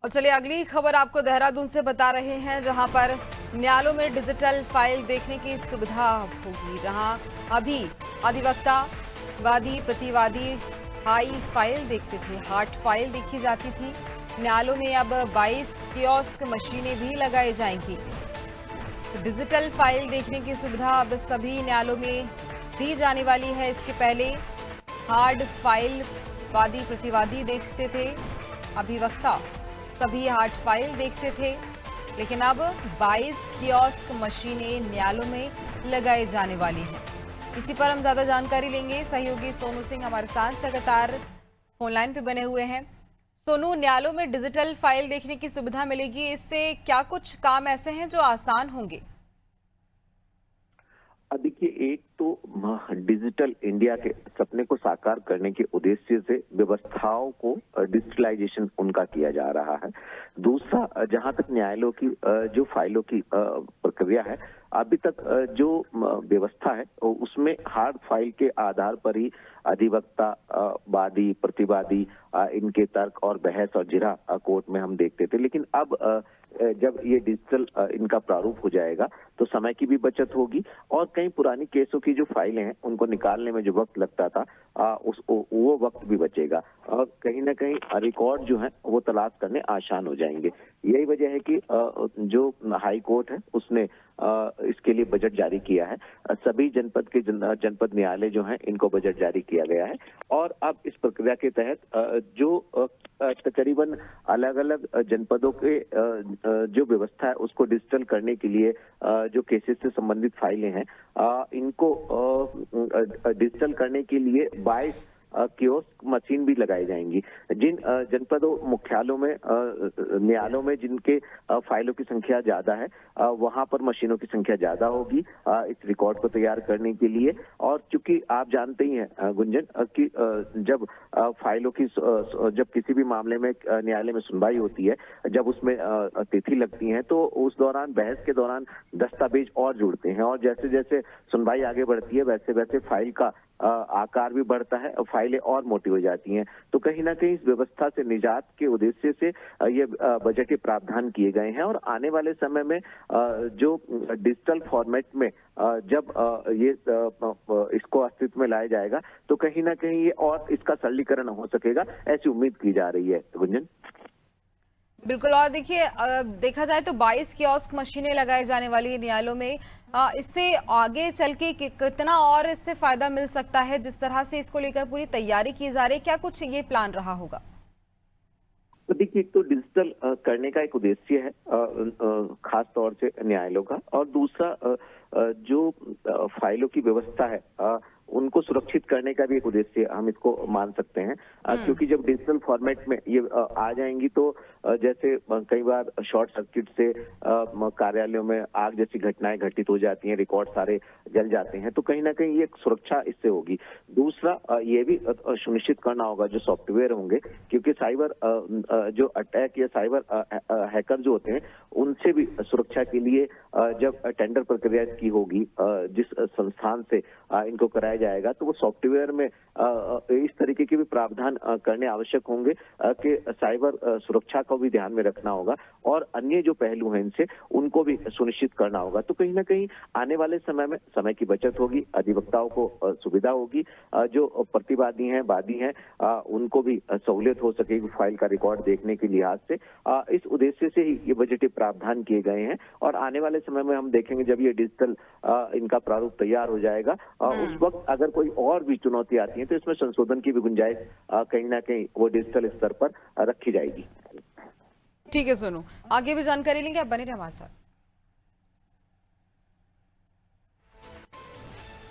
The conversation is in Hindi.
और चलिए अगली खबर आपको देहरादून से बता रहे हैं, जहां पर न्यायालयों में डिजिटल फाइल देखने की सुविधा होगी। जहां अभी अधिवक्ता, वादी, प्रतिवादी हाई फाइल देखते थे, हार्ड फाइल देखी जाती थी। न्यायालयों में अब 22 कियोस्क मशीनें भी लगाई जाएंगी। डिजिटल फाइल देखने की सुविधा अब सभी न्यायालयों में दी जाने वाली है। इसके पहले हार्ड फाइल वादी प्रतिवादी देखते थे, अधिवक्ता सभी हार्ड फाइल देखते थे, लेकिन अब 22 कियोस्क मशीनें न्यायालयों में लगाई जाने वाली हैं। इसी पर हम ज्यादा जानकारी लेंगे। सहयोगी सोनू सिंह हमारे साथ लगातार फोन लाइन पे बने हुए हैं। सोनू, न्यायालयों में डिजिटल फाइल देखने की सुविधा मिलेगी, इससे क्या कुछ काम ऐसे हैं जो आसान होंगे? देखिए, एक तो डिजिटल इंडिया के सपने को साकार करने के उद्देश्य से व्यवस्थाओं को डिजिटलाइजेशन उनका किया जा रहा है। दूसरा, जहां तक न्यायालयों की जो फाइलों की प्रक्रिया है, अभी तक जो व्यवस्था है उसमें हार्ड फाइल के आधार पर ही अधिवक्ता, वादी, प्रतिवादी इनके तर्क और बहस और जिरह कोर्ट में हम देखते थे। लेकिन अब जब ये डिजिटल इनका प्रारूप हो जाएगा तो समय की भी बचत होगी और कई पुरानी केसों की जो फाइलें हैं उनको निकालने में जो वक्त लगता था वो वक्त भी बचेगा और कहीं ना कहीं रिकॉर्ड जो है वो तलाश करने आसान हो जाएंगे। यही वजह है कि जो हाई कोर्ट है उसने इसके लिए बजट जारी किया है। सभी जनपद न्यायालय जो हैं इनको बजट जारी किया गया है और अब इस प्रक्रिया के तहत जो तकरीबन अलग अलग जनपदों के जो व्यवस्था है उसको डिजिटल करने के लिए जो केसेस से संबंधित फाइलें हैं इनको डिजिटल करने के लिए 22 कियोस्क मशीन भी लगाई जाएंगी। जिन जनपदों मुख्यालयों में न्यायालयों में जिनके फाइलों की संख्या ज्यादा है वहां पर मशीनों की संख्या ज्यादा होगी इस रिकॉर्ड को तैयार करने के लिए। और चूंकि आप जानते ही हैं गुंजन कि जब फाइलों की जब किसी भी मामले में न्यायालय में सुनवाई होती है, जब उसमें तिथि लगती है तो उस दौरान बहस के दौरान दस्तावेज और जुड़ते हैं और जैसे जैसे सुनवाई आगे बढ़ती है वैसे वैसे फाइल का आकार भी बढ़ता है और फाइलें और मोटी हो जाती हैं। तो कहीं ना कहीं इस व्यवस्था से निजात के उद्देश्य से ये बजटीय प्रावधान किए गए हैं और आने वाले समय में जो डिजिटल फॉर्मेट में जब ये इसको अस्तित्व में लाया जाएगा तो कहीं ना कहीं ये और इसका सरलीकरण हो सकेगा, ऐसी उम्मीद की जा रही है गुंजन। बिल्कुल। और देखिए, देखा जाए तो 22 कियोस्क मशीनें लगाई जाने वाली है न्यायालयों में। इससे आगे चल के कितना और इससे फायदा मिल सकता है? जिस तरह से इसको लेकर पूरी तैयारी की जा रही है, क्या कुछ ये प्लान रहा होगा? तो देखिए, एक तो डिजिटल करने का एक उद्देश्य है खास तौर से न्यायालयों का, और दूसरा जो फाइलों की व्यवस्था है उनको सुरक्षित करने का भी एक उद्देश्य हम इसको मान सकते हैं। क्योंकि जब डिजिटल फॉर्मेट में ये आ जाएंगी तो जैसे कई बार शॉर्ट सर्किट से कार्यालयों में आग जैसी घटनाएं घटित हो जाती हैं, रिकॉर्ड सारे जल जाते हैं, तो कहीं ना कहीं ये सुरक्षा इससे होगी। दूसरा, ये भी सुनिश्चित करना होगा जो सॉफ्टवेयर होंगे, क्योंकि साइबर जो अटैक या साइबर हैकर जो होते हैं उनसे भी सुरक्षा के लिए जब टेंडर प्रक्रिया की होगी जिस संस्थान से इनको कराया जाएगा तो वो सॉफ्टवेयर में इस तरीके के भी प्रावधान करने आवश्यक होंगे कि साइबर सुरक्षा को भी ध्यान में रखना होगा और अन्य जो पहलू हैं इनसे उनको भी सुनिश्चित करना होगा। तो कहीं ना कहीं आने वाले समय में समय की बचत होगी, अधिवक्ताओं को सुविधा होगी, जो प्रतिवादी हैं, वादी हैं उनको भी सहूलियत हो सकेगी फाइल का रिकॉर्ड देखने के लिहाज से। इस उद्देश्य से ही ये बजटीय प्रावधान किए गए हैं और आने वाले समय में हम देखेंगे जब ये डिजिटल इनका प्रारूप तैयार हो जाएगा उस वक्त अगर कोई और भी चुनौती आती है तो इसमें संशोधन की भी गुंजाइश कहीं ना कहीं वो डिजिटल स्तर पर रखी जाएगी। ठीक है सोनू, आगे भी जानकारी लेंगे, आप बने रहे हमारे साथ।